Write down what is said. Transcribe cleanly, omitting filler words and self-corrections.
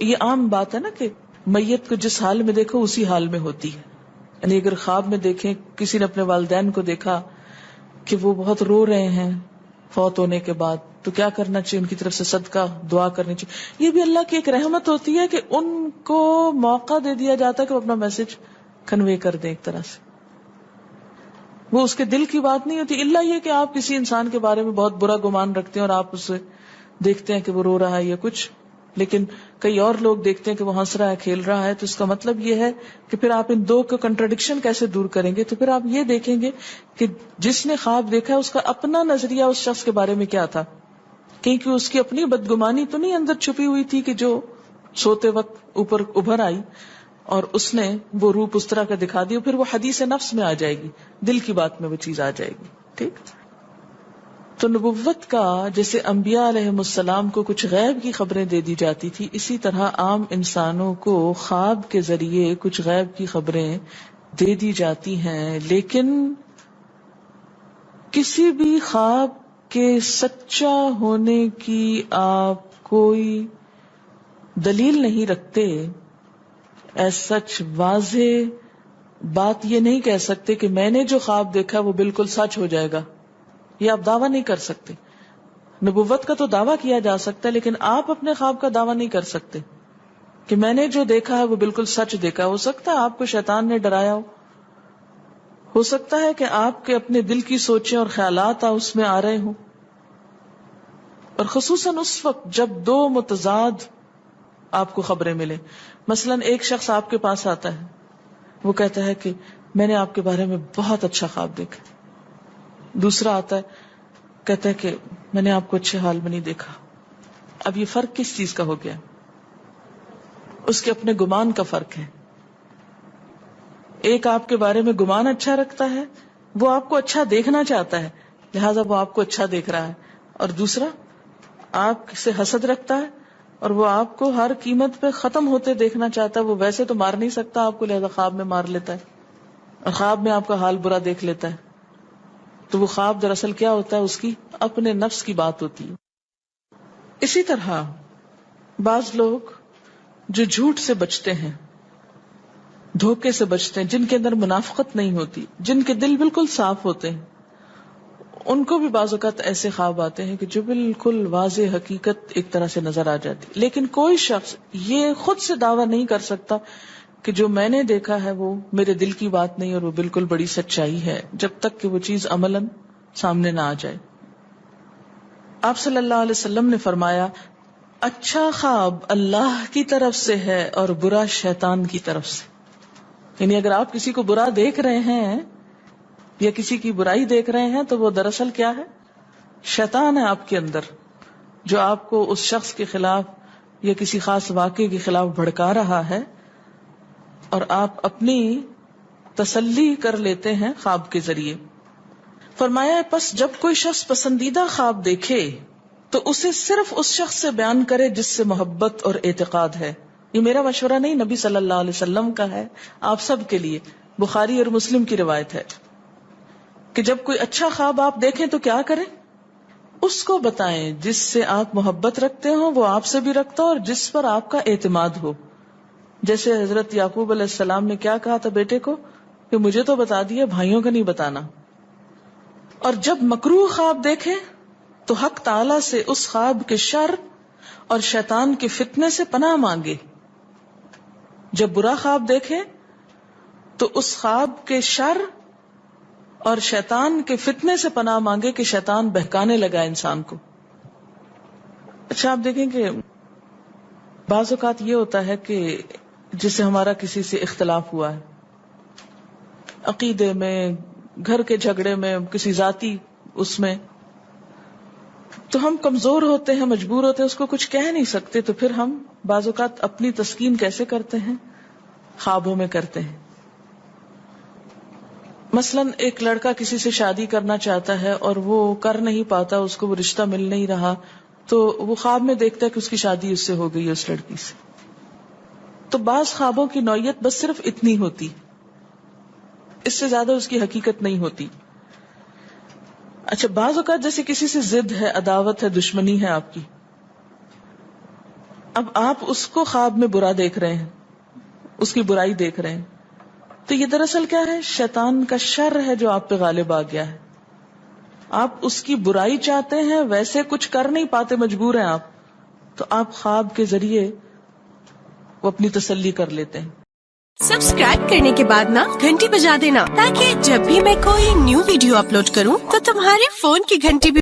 یہ عام بات ہے نا کہ میت کو جس حال میں دیکھو اسی حال میں ہوتی ہے. یعنی اگر خواب میں دیکھیں کسی نے اپنے والدین کو دیکھا کہ وہ بہت رو رہے ہیں فوت ہونے کے بعد, تو کیا کرنا چاہیے؟ ان کی طرف سے صدقہ دعا کرنی چاہیے. یہ بھی اللہ کی ایک رحمت ہوتی ہے کہ ان کو موقع دے دیا جاتا ہے کہ وہ اپنا میسج کنوے کر دیں. ایک طرح سے وہ اس کے دل کی بات نہیں ہوتی, الا یہ کہ آپ کسی انسان کے بارے میں بہت برا گمان رکھتے ہیں اور آپ اسے دیکھتے ہیں کہ وہ رو رہا ہے یا کچھ, لیکن کئی اور لوگ دیکھتے ہیں کہ وہ ہنس رہا ہے, کھیل رہا ہے. تو اس کا مطلب یہ ہے کہ پھر آپ ان دو کا کنٹراڈکشن کیسے دور کریں گے؟ تو پھر آپ یہ دیکھیں گے کہ جس نے خواب دیکھا ہے اس کا اپنا نظریہ اس شخص کے بارے میں کیا تھا, کیونکہ اس کی اپنی بدگمانی تو نہیں اندر چھپی ہوئی تھی کہ جو سوتے وقت اوپر ابھر آئی اور اس نے وہ روپ اس طرح کا دکھا دیا. پھر وہ حدیث نفس میں آ جائے گی, دل کی بات میں وہ چیز آ جائے گی. ٹھیک. تو نبوت کا جیسے انبیاء علیہ السلام کو کچھ غیب کی خبریں دے دی جاتی تھی, اسی طرح عام انسانوں کو خواب کے ذریعے کچھ غیب کی خبریں دے دی جاتی ہیں. لیکن کسی بھی خواب کے سچا ہونے کی آپ کوئی دلیل نہیں رکھتے. ایز سچ واضح بات یہ نہیں کہہ سکتے کہ میں نے جو خواب دیکھا وہ بالکل سچ ہو جائے گا, یہ آپ دعویٰ نہیں کر سکتے. نبوت کا تو دعویٰ کیا جا سکتا ہے, لیکن آپ اپنے خواب کا دعویٰ نہیں کر سکتے کہ میں نے جو دیکھا ہے وہ بالکل سچ دیکھا. ہو سکتا ہے آپ کو شیطان نے ڈرایا ہو سکتا ہے کہ آپ کے اپنے دل کی سوچیں اور خیالات اس میں آ رہے ہوں, اور خصوصاً اس وقت جب دو متضاد آپ کو خبریں ملیں. مثلا ایک شخص آپ کے پاس آتا ہے, وہ کہتا ہے کہ میں نے آپ کے بارے میں بہت اچھا خواب دیکھا. دوسرا آتا ہے کہتا ہے کہ میں نے آپ کو اچھے حال میں نہیں دیکھا. اب یہ فرق کس چیز کا ہو گیا؟ اس کے اپنے گمان کا فرق ہے. ایک آپ کے بارے میں گمان اچھا رکھتا ہے, وہ آپ کو اچھا دیکھنا چاہتا ہے لہذا وہ آپ کو اچھا دیکھ رہا ہے, اور دوسرا آپ سے حسد رکھتا ہے اور وہ آپ کو ہر قیمت پہ ختم ہوتے دیکھنا چاہتا ہے. وہ ویسے تو مار نہیں سکتا آپ کو, لہذا خواب میں مار لیتا ہے اور خواب میں آپ کا حال برا دیکھ لیتا ہے. تو وہ خواب دراصل کیا ہوتا ہے؟ اس کی اپنے نفس کی بات ہوتی ہے. اسی طرح بعض لوگ جو جھوٹ سے بچتے ہیں, دھوکے سے بچتے ہیں, جن کے اندر منافقت نہیں ہوتی, جن کے دل بالکل صاف ہوتے ہیں, ان کو بھی بعض اوقات ایسے خواب آتے ہیں کہ جو بالکل واضح حقیقت ایک طرح سے نظر آ جاتی. لیکن کوئی شخص یہ خود سے دعویٰ نہیں کر سکتا کہ جو میں نے دیکھا ہے وہ میرے دل کی بات نہیں اور وہ بالکل بڑی سچائی ہے, جب تک کہ وہ چیز عملاً سامنے نہ آ جائے. آپ صلی اللہ علیہ وسلم نے فرمایا, اچھا خواب اللہ کی طرف سے ہے اور برا شیطان کی طرف سے. یعنی اگر آپ کسی کو برا دیکھ رہے ہیں یا کسی کی برائی دیکھ رہے ہیں تو وہ دراصل کیا ہے؟ شیطان ہے آپ کے اندر, جو آپ کو اس شخص کے خلاف یا کسی خاص واقعے کے خلاف بھڑکا رہا ہے, اور آپ اپنی تسلی کر لیتے ہیں خواب کے ذریعے. فرمایا پس جب کوئی شخص پسندیدہ خواب دیکھے تو اسے صرف اس شخص سے بیان کرے جس سے محبت اور اعتقاد ہے. یہ میرا مشورہ نہیں, نبی صلی اللہ علیہ وسلم کا ہے آپ سب کے لیے. بخاری اور مسلم کی روایت ہے کہ جب کوئی اچھا خواب آپ دیکھیں تو کیا کریں؟ اس کو بتائیں جس سے آپ محبت رکھتے ہو, وہ آپ سے بھی رکھتا ہو اور جس پر آپ کا اعتماد ہو. جیسے حضرت یعقوب علیہ السلام نے کیا کہا تھا بیٹے کو کہ مجھے تو بتا دیا, بھائیوں کا نہیں بتانا. اور جب مکروہ خواب دیکھیں تو حق تعالی سے اس خواب کے شر اور شیطان کے فتنے سے پناہ مانگے. جب برا خواب دیکھیں تو اس خواب کے شر اور شیطان کے فتنے سے پناہ مانگے کہ شیطان بہکانے لگا انسان کو. اچھا آپ دیکھیں کہ بعض اوقات یہ ہوتا ہے کہ جسے ہمارا کسی سے اختلاف ہوا ہے, عقیدے میں, گھر کے جھگڑے میں, کسی ذاتی اس میں, تو ہم کمزور ہوتے ہیں, مجبور ہوتے ہیں, اس کو کچھ کہہ نہیں سکتے. تو پھر ہم بعض اوقات اپنی تسکین کیسے کرتے ہیں؟ خوابوں میں کرتے ہیں. مثلا ایک لڑکا کسی سے شادی کرنا چاہتا ہے اور وہ کر نہیں پاتا, اس کو وہ رشتہ مل نہیں رہا, تو وہ خواب میں دیکھتا ہے کہ اس کی شادی اس سے ہو گئی ہے, اس لڑکی سے. تو بعض خوابوں کی نوعیت بس صرف اتنی ہوتی, اس سے زیادہ اس کی حقیقت نہیں ہوتی. اچھا بعض اوقات جیسے کسی سے ضد ہے, عداوت ہے, دشمنی ہے آپ کی, اب آپ اس کو خواب میں برا دیکھ رہے ہیں, اس کی برائی دیکھ رہے ہیں, تو یہ دراصل کیا ہے؟ شیطان کا شر ہے جو آپ پہ غالب آ گیا ہے. آپ اس کی برائی چاہتے ہیں, ویسے کچھ کر نہیں پاتے, مجبور ہیں آپ, تو آپ خواب کے ذریعے وہ اپنی تسلی کر لیتے ہیں. سبسکرائب کرنے کے بعد نا گھنٹی بجا دینا, تاکہ جب بھی میں کوئی نیو ویڈیو اپلوڈ کروں تو تمہارے فون کی گھنٹی بھی